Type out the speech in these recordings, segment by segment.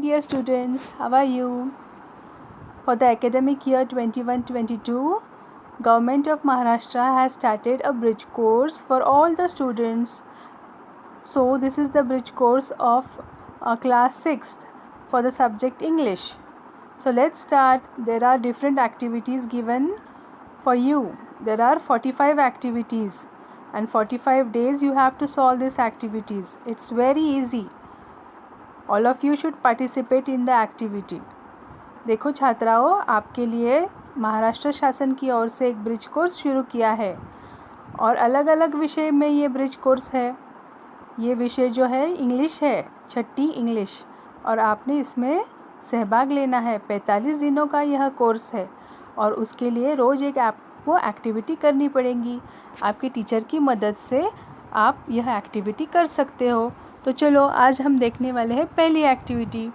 dear students, how are you? For the academic year 21-22, Government of Maharashtra has started a bridge course for all the students. So this is the bridge course of class 6th for the subject English. So let's start. There are different activities given for you. There are 45 activities and 45 days you have to solve these activities. It's very easy. All of you should participate in the activity. देखो छात्राओं, आपके लिए महाराष्ट्र शासन की ओर से एक bridge course शुरू किया है और अलग अलग विषय में ये ब्रिज कोर्स है. ये विषय जो है इंग्लिश है, छठी इंग्लिश, और आपने इसमें सहभाग लेना है. 45 दिनों का यह कोर्स है और उसके लिए रोज़ एक आपको एक्टिविटी करनी पड़ेगी. आपके टीचर की मदद से आप यह एक्टिविटी कर सकते हो. तो चलो आज हम देखने वाले हैं पहली एक्टिविटी.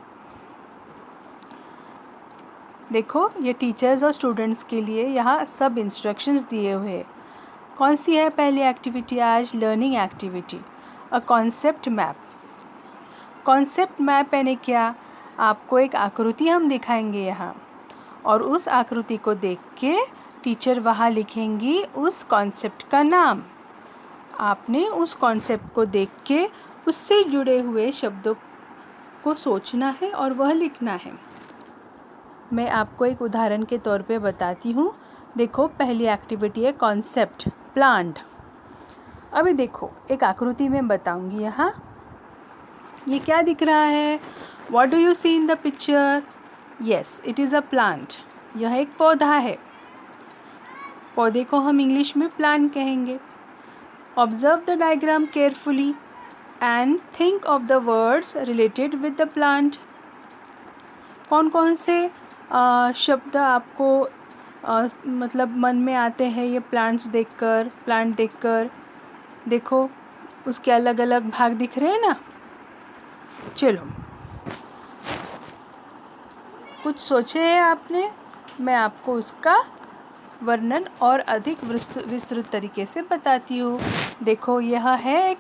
देखो ये टीचर्स और स्टूडेंट्स के लिए यहाँ सब इंस्ट्रक्शंस दिए हुए हैं. कौन सी है पहली एक्टिविटी आज? Learning activity, a concept map. Concept map यानी क्या? आपको एक आकृति हम दिखाएंगे यहाँ और उस आकृति को देख के टीचर वहाँ लिखेंगी उस कॉन्सेप्ट का नाम. आपने उस कॉन्सेप्ट को देख के उससे जुड़े हुए शब्दों को सोचना है और वह लिखना है. मैं आपको एक उदाहरण के तौर पे बताती हूँ. देखो पहली एक्टिविटी है कॉन्सेप्ट प्लांट. अभी देखो एक आकृति में बताऊँगी यहाँ. ये क्या दिख रहा है? What do you see in the picture? Yes, it is a plant. यह एक पौधा है. पौधे को हम इंग्लिश में प्लांट कहेंगे. Observe the diagram carefully and think of the words related with the plant. कौन कौन से शब्द आपको मतलब मन में आते हैं ये प्लांट देखकर? देखो उसके अलग अलग भाग दिख रहे हैं ना. चलो कुछ सोचे हैं आपने? मैं आपको उसका वर्णन और अधिक विस्तृत तरीके से बताती हूँ. देखो यह है एक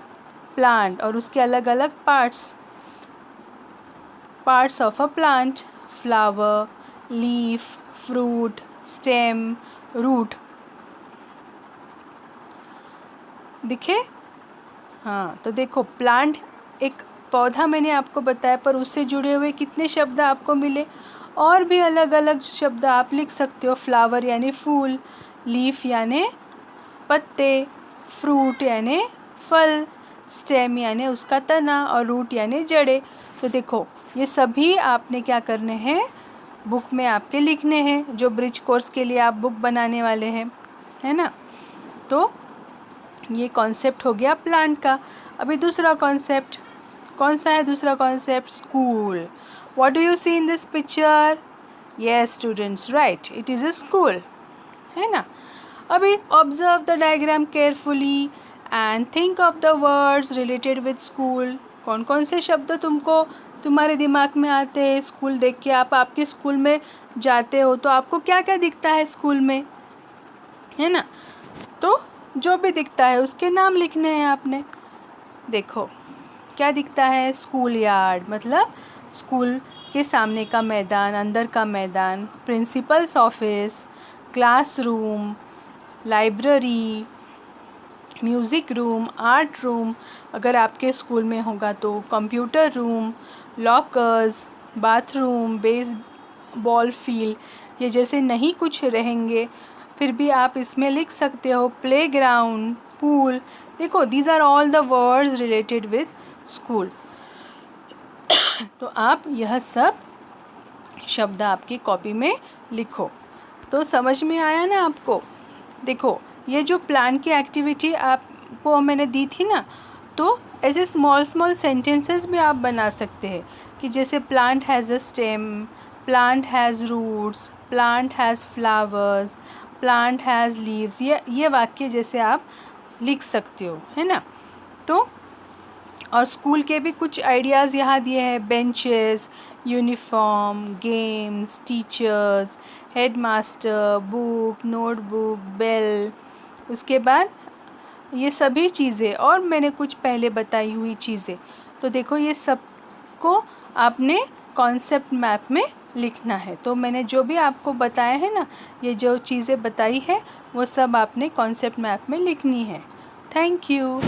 प्लांट और उसके अलग अलग parts of a plant: flower, leaf, fruit, stem, root. दिखे? हाँ, तो देखो प्लांट एक पौधा मैंने आपको बताया, पर उससे जुड़े हुए कितने शब्द आपको मिले. और भी अलग अलग शब्द आप लिख सकते हो. फ्लावर यानी फूल, लीफ यानी पत्ते, फ्रूट यानी फल, स्टेम यानी उसका तना, और रूट यानी जड़े. तो देखो ये सभी आपने क्या करने हैं, बुक में आपके लिखने हैं, जो ब्रिज कोर्स के लिए आप बुक बनाने वाले हैं, है ना. तो ये कॉन्सेप्ट हो गया प्लांट का. अभी दूसरा कॉन्सेप्ट कौन सा है? दूसरा concept school. What do you see in this picture? Yes students, right, it is a school, है ना. अभी observe the diagram carefully and think of the words related with school. कौन कौन से शब्द तुम्हारे दिमाग में आते हैं स्कूल देख के? आप आपके स्कूल में जाते हो तो आपको क्या क्या दिखता है स्कूल में, है ना. तो जो भी दिखता है उसके नाम लिखने हैं आपने. देखो क्या दिखता है? स्कूल यार्ड मतलब स्कूल के सामने का मैदान, अंदर का मैदान. Principles office, classroom, library, music room, art room अगर आपके स्कूल में होगा तो, computer room, lockers, bathroom, baseball field. ये जैसे नहीं कुछ रहेंगे फिर भी आप इसमें लिख सकते हो. Playground, pool. देखो these are all the words related with school. तो आप यह सब शब्द आपकी कॉपी में लिखो. तो समझ में आया ना आपको? देखो ये जो प्लान की एक्टिविटी आपको मैंने दी थी ना, तो ऐसे स्मॉल सेंटेंसेस भी आप बना सकते हैं कि जैसे plant has a stem, plant has roots, plant has flowers, plant has leaves. ये वाक्य जैसे आप लिख सकते हो, है ना. तो और स्कूल के भी कुछ आइडियाज़ यहाँ दिए हैं. Benches, uniform, games, teachers, headmaster, book, notebook, bell. उसके बाद ये सभी चीज़ें और मैंने कुछ पहले बताई हुई चीज़ें. तो देखो ये सब को आपने कॉन्सेप्ट मैप में लिखना है। तो मैंने जो भी आपको बताया है ना, ये जो चीज़ें बताई है वो सब आपने कॉन्सेप्ट मैप में लिखनी है। Thank you.